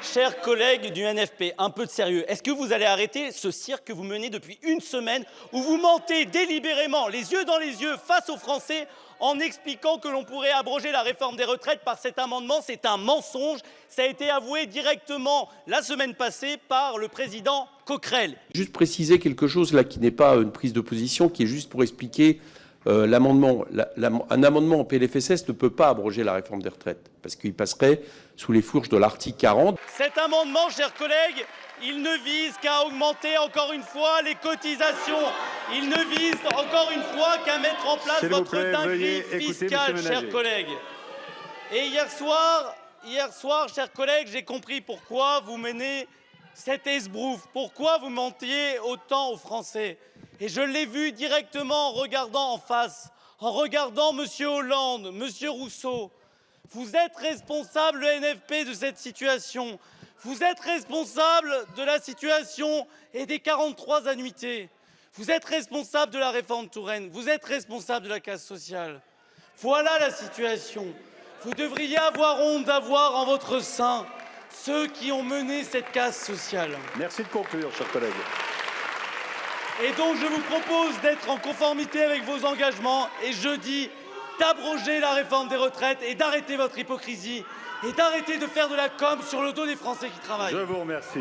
Chers collègues du NFP, un peu de sérieux. Est-ce que vous allez arrêter ce cirque que vous menez depuis une semaine où vous mentez délibérément, les yeux dans les yeux, face aux Français, en expliquant que l'on pourrait abroger la réforme des retraites par cet amendement? C'est un mensonge. Ça a été avoué directement la semaine passée par le président Coquerel. Juste préciser quelque chose là qui n'est pas une prise de position, qui est juste pour expliquer l'amendement. Un amendement en PLFSS ne peut pas abroger la réforme des retraites parce qu'il passerait sous les fourches de l'article 40. Cet amendement, chers collègues, il ne vise qu'à augmenter encore une fois les cotisations. Il ne vise encore une fois qu'à mettre en place votre dinguerie fiscale, chers collègues. Et hier soir, chers collègues, j'ai compris pourquoi vous menez cet esbrouf, pourquoi vous mentiez autant aux Français. Et je l'ai vu directement en regardant en face, en regardant M. Hollande, M. Rousseau. Vous êtes responsable, le NFP, de cette situation. Vous êtes responsable de la situation et des 43 annuités. Vous êtes responsable de la réforme Touraine. Vous êtes responsable de la casse sociale. Voilà la situation. Vous devriez avoir honte d'avoir en votre sein ceux qui ont mené cette casse sociale. Merci de conclure, chers collègues. Et donc je vous propose d'être en conformité avec vos engagements et jeudi d'abroger la réforme des retraites et d'arrêter votre hypocrisie et d'arrêter de faire de la com sur le dos des Français qui travaillent. Je vous remercie.